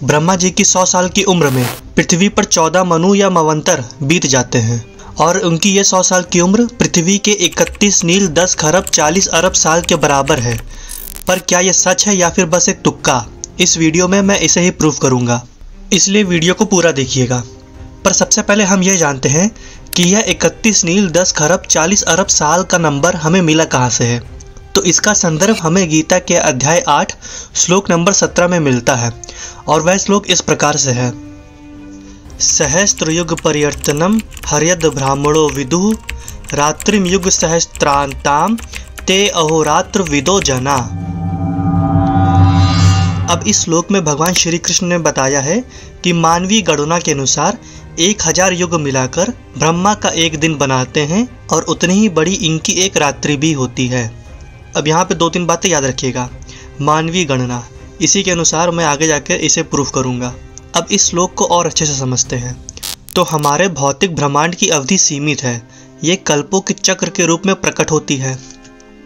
ब्रह्मा जी की 100 साल की उम्र में पृथ्वी पर 14 मनु या मवंतर बीत जाते हैं और उनकी ये 100 साल की उम्र पृथ्वी के 31 नील 10 खरब 40 अरब साल के बराबर है। पर क्या ये सच है या फिर बस एक तुक्का? इस वीडियो में मैं इसे ही प्रूफ करूंगा, इसलिए वीडियो को पूरा देखिएगा। पर सबसे पहले हम ये जानते हैं कि यह 31 नील 10 खरब 40 अरब साल का नंबर हमें मिला कहाँ से है। तो इसका संदर्भ हमें गीता के अध्याय 8 श्लोक नंबर 17 में मिलता है और वह श्लोक इस प्रकार से है। सहस्त्रयुग परिवर्तनम हर्यद ब्राह्मणो विदुः रात्रिम युग सहस्त्रांताम ते अहोरात्र विदो जना। अब इस श्लोक में भगवान श्री कृष्ण ने बताया है कि मानवीय गणना के अनुसार 1000 युग मिलाकर ब्रह्मा का एक दिन बनाते हैं और उतनी ही बड़ी इनकी एक रात्रि भी होती है। अब यहाँ पे 2-3 बातें याद रखिएगा। मानवीय गणना, इसी के अनुसार मैं आगे जाकर इसे प्रूफ करूँगा। अब इस श्लोक को और अच्छे से समझते हैं। तो हमारे भौतिक ब्रह्मांड की अवधि सीमित है, ये कल्पों के चक्र के रूप में प्रकट होती है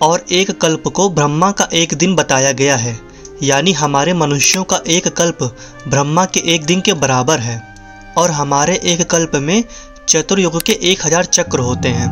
और एक कल्प को ब्रह्मा का एक दिन बताया गया है, यानी हमारे मनुष्यों का एक कल्प ब्रह्मा के एक दिन के बराबर है। और हमारे एक कल्प में चतुर्युग के 1000 चक्र होते हैं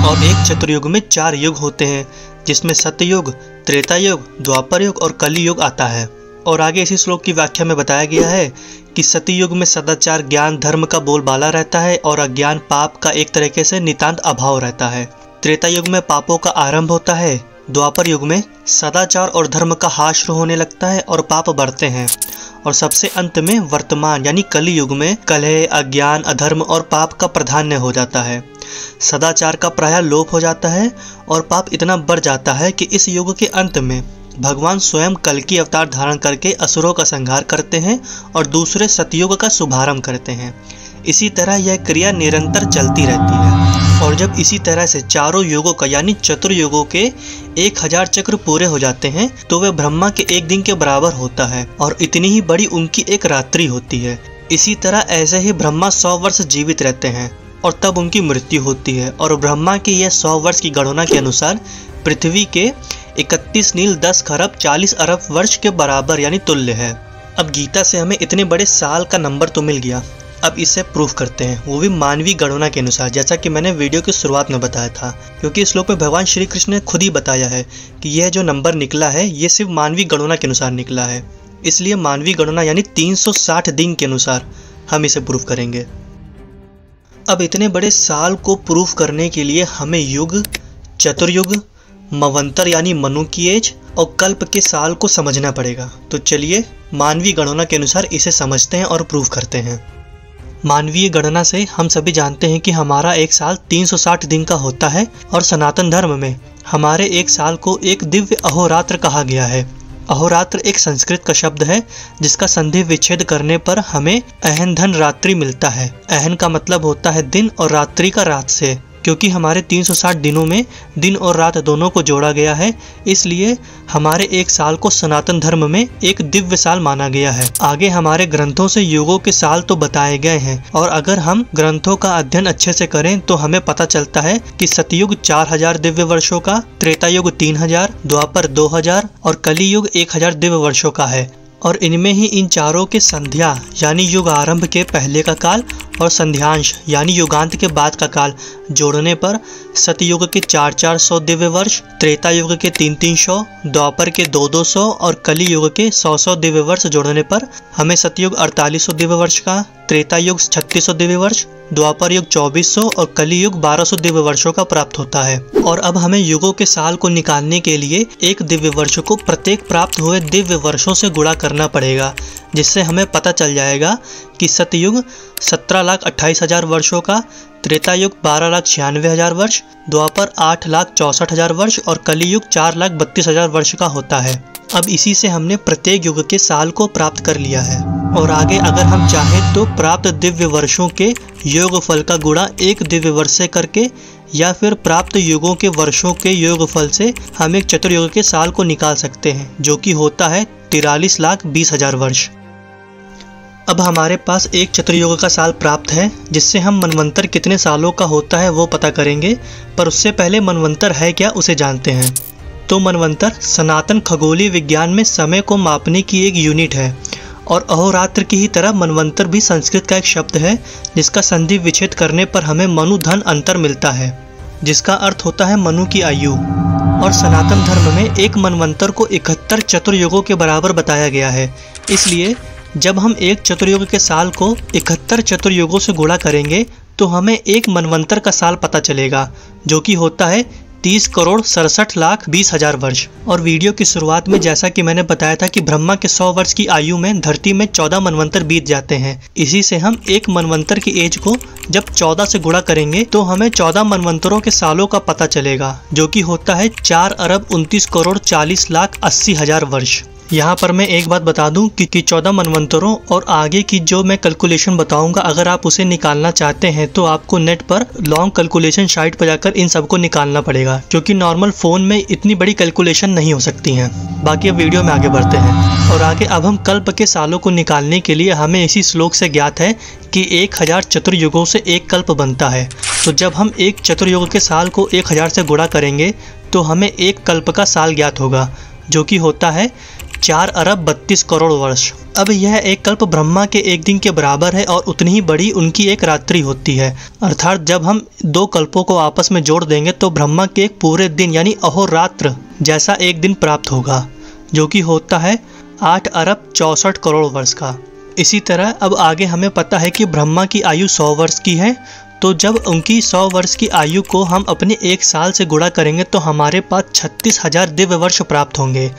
और एक चतुर्युग में 4 युग होते हैं, जिसमें सत्ययुग, त्रेता युग, द्वापर युग और कली युग आता है। और आगे इसी श्लोक की व्याख्या में बताया गया है कि सतयुग में सदाचार, ज्ञान, धर्म का बोलबाला रहता है और अज्ञान, पाप का एक तरीके से नितांत अभाव रहता है। त्रेता युग में पापों का आरंभ होता है। द्वापर युग में सदाचार और धर्म का हास शुरू होने लगता है और पाप बढ़ते हैं। और सबसे अंत में वर्तमान यानी कली युग में कलह, अज्ञान, अधर्म और पाप का प्राधान्य हो जाता है। सदाचार का प्रायः लोप हो जाता है और पाप इतना बढ़ जाता है कि इस युग के अंत में भगवान स्वयं कल्कि अवतार धारण करके असुरों का संहार करते हैं और दूसरे सतयुग का शुभारंभ करते हैं। इसी तरह यह क्रिया निरंतर चलती रहती है और जब इसी तरह से चारों युगों का यानी चतुर्युगों के 1000 चक्र पूरे हो जाते हैं तो वह ब्रह्मा के एक दिन के बराबर होता है और इतनी ही बड़ी उनकी एक रात्रि होती है। इसी तरह ऐसे ही ब्रह्मा 100 वर्ष जीवित रहते हैं और तब उनकी मृत्यु होती है और ब्रह्मा की यह 100 वर्ष की गणना के अनुसार पृथ्वी के 31 नील 10 खरब 40 अरब वर्ष के बराबर यानी तुल्य है। अब गीता से हमें इतने बड़े साल का नंबर तो मिल गया, अब इसे प्रूफ करते हैं, वो भी मानवीय गणना के अनुसार, जैसा कि मैंने वीडियो की शुरुआत में बताया था। क्योंकि इस श्लोक में भगवान श्री कृष्ण ने खुद ही बताया है कि यह जो नंबर निकला है ये सिर्फ मानवीय गणना के अनुसार निकला है, इसलिए मानवीय गणना यानी 360 दिन के अनुसार हम इसे प्रूफ करेंगे। अब इतने बड़े साल को प्रूफ करने के लिए हमें युग, चतुर्युग, मवंतर यानी मनु की एज और कल्प के साल को समझना पड़ेगा। तो चलिए मानवीय गणना के अनुसार इसे समझते हैं और प्रूफ करते हैं। मानवीय गणना से हम सभी जानते हैं कि हमारा एक साल 360 दिन का होता है और सनातन धर्म में हमारे एक साल को एक दिव्य अहोरात्र कहा गया है। अहोरात्र एक संस्कृत का शब्द है जिसका संधि विच्छेद करने पर हमें अहन धन रात्रि मिलता है। अहन का मतलब होता है दिन और रात्रि का रात से। क्योंकि हमारे 360 दिनों में दिन और रात दोनों को जोड़ा गया है, इसलिए हमारे एक साल को सनातन धर्म में एक दिव्य साल माना गया है। आगे हमारे ग्रंथों से युगों के साल तो बताए गए हैं और अगर हम ग्रंथों का अध्ययन अच्छे से करें तो हमें पता चलता है कि सतयुग 4000 दिव्य वर्षों का, त्रेता युग 3000, द्वापर 2000 और कली युग 1000 दिव्य वर्षों का है। और इनमें ही इन चारों के संध्या यानी युग आरंभ के पहले का काल और संध्यांश यानी युगांत के बाद का काल जोड़ने पर सतयुग के 400 दिव्य वर्ष, त्रेता युग के 300, द्वापर के 200 और कली युग के 100 दिव्य वर्ष जोड़ने पर हमें सतयुग 4800 दिव्य वर्ष का, त्रेता युग 3600 दिव्य वर्ष, द्वापर युग 2400 और कली युग 1200 दिव्य वर्षों का प्राप्त होता है। और अब हमें युगों के साल को निकालने के लिए एक दिव्य वर्ष को प्रत्येक प्राप्त हुए दिव्य वर्षों से गुणा करना पड़ेगा, जिससे हमें पता चल जाएगा कि सतयुग 17,28,000 वर्षों का, त्रेता युग 12,96,000 वर्ष, द्वापर 8,64,000 वर्ष और कली युग 4,32,000 वर्ष का होता है। अब इसी से हमने प्रत्येक युग के साल को प्राप्त कर लिया है और आगे अगर हम चाहें तो प्राप्त दिव्य वर्षों के योगफल का गुणा एक दिव्य वर्ष से करके या फिर प्राप्त युगों के वर्षों के योगफल से हम एक चतुर्युग के साल को निकाल सकते हैं, जो कि होता है 43,20,000 वर्ष। अब हमारे पास एक चतुर्युग का साल प्राप्त है, जिससे हम मनवंतर कितने सालों का होता है वो पता करेंगे। पर उससे पहले मनवंतर है क्या उसे जानते हैं। तो मनवंतर सनातन खगोलीय विज्ञान में समय को मापने की एक यूनिट है और अहोरात्र की ही तरह मनवंतर भी संस्कृत का एक शब्द है जिसका संधि विच्छेद करने पर हमें मनु धन अंतर मिलता है, जिसका अर्थ होता है मनु की आयु। और सनातन धर्म में एक मनवंतर को 71 चतुर्युगों के बराबर बताया गया है। इसलिए जब हम एक चतुर्युग के साल को 71 चतुर्युगों से गुणा करेंगे तो हमें एक मनवंतर का साल पता चलेगा, जो कि होता है 30,67,20,000 वर्ष। और वीडियो की शुरुआत में जैसा कि मैंने बताया था कि ब्रह्मा के 100 वर्ष की आयु में धरती में 14 मनवंतर बीत जाते हैं। इसी से हम एक मनवंतर की एज को जब 14 से गुणा करेंगे तो हमें 14 मनवंतरों के सालों का पता चलेगा, जो कि होता है 4,29,40,80,000 वर्ष। यहाँ पर मैं एक बात बता दूं कि 14 मनवंतरों और आगे की जो मैं कैलकुलेशन बताऊंगा, अगर आप उसे निकालना चाहते हैं तो आपको नेट पर लॉन्ग कैलकुलेशन साइट पर जाकर इन सबको निकालना पड़ेगा, क्योंकि नॉर्मल फ़ोन में इतनी बड़ी कैलकुलेशन नहीं हो सकती हैं। बाकी अब वीडियो में आगे बढ़ते हैं और आगे अब हम कल्प के सालों को निकालने के लिए हमें इसी श्लोक से ज्ञात है कि 1000 चतुर्युगों से एक कल्प बनता है। तो जब हम एक चतुर्युग के साल को 1000 से गुणा करेंगे तो हमें एक कल्प का साल ज्ञात होगा, जो कि होता है 4,32,00,000,000 वर्ष। अब यह एक कल्प ब्रह्मा के एक दिन के बराबर है और उतनी ही बड़ी उनकी एक रात्रि होती है। अर्थात जब हम 2 कल्पों को आपस में जोड़ देंगे तो ब्रह्मा के एक पूरे दिन यानी अहोरात्र जैसा एक दिन प्राप्त होगा, जो कि होता है 8,64,00,000,000 वर्ष का। इसी तरह अब आगे हमें पता है कि ब्रह्मा की आयु 100 वर्ष की है, तो जब उनकी 100 वर्ष की आयु को हम अपने एक साल से गुणा करेंगे तो हमारे पास 36,000 दिव्य वर्ष प्राप्त होंगे।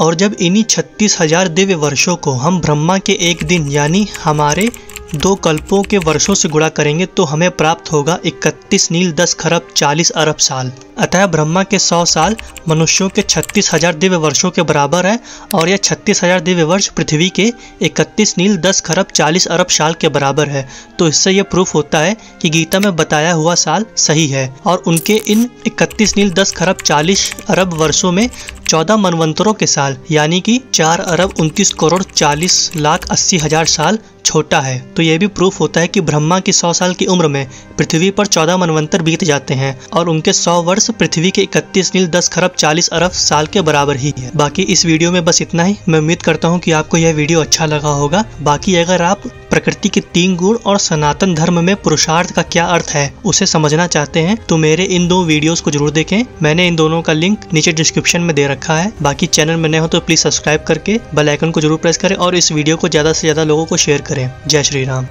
और जब इन्हीं 36,000 दिव्य वर्षों को हम ब्रह्मा के एक दिन यानी हमारे 2 कल्पों के वर्षों से गुणा करेंगे तो हमें प्राप्त होगा 31 नील 10 खरब 40 अरब साल। अतः ब्रह्मा के 100 साल मनुष्यों के 36,000 दिव्य वर्षों के बराबर है और यह 36,000 दिव्य वर्ष पृथ्वी के 31 नील 10 खरब 40 अरब साल के बराबर है। तो इससे यह प्रूफ होता है कि गीता में बताया हुआ साल सही है और उनके इन 31 नील 10 खरब 40 अरब वर्षों में 14 मनवंतरों के साल यानी कि 4,29,40,80,000 साल छोटा है। तो यह भी प्रूफ होता है कि ब्रह्मा की 100 साल की उम्र में पृथ्वी पर 14 मनवंतर बीत जाते हैं और उनके 100 वर्ष पृथ्वी के 31 नील 10 खरब 40 अरब साल के बराबर ही है। बाकी इस वीडियो में बस इतना ही। मैं उम्मीद करता हूँ कि आपको यह वीडियो अच्छा लगा होगा। बाकी अगर आप प्रकृति के 3 गुण और सनातन धर्म में पुरुषार्थ का क्या अर्थ है उसे समझना चाहते हैं तो मेरे इन 2 वीडियोस को जरूर देखें। मैंने इन दोनों का लिंक नीचे डिस्क्रिप्शन में दे रखा है। बाकी चैनल में नए हो तो प्लीज सब्सक्राइब करके बेल आइकन को जरूर प्रेस करें और इस वीडियो को ज़्यादा से ज़्यादा लोगों को शेयर करें। जय श्री राम।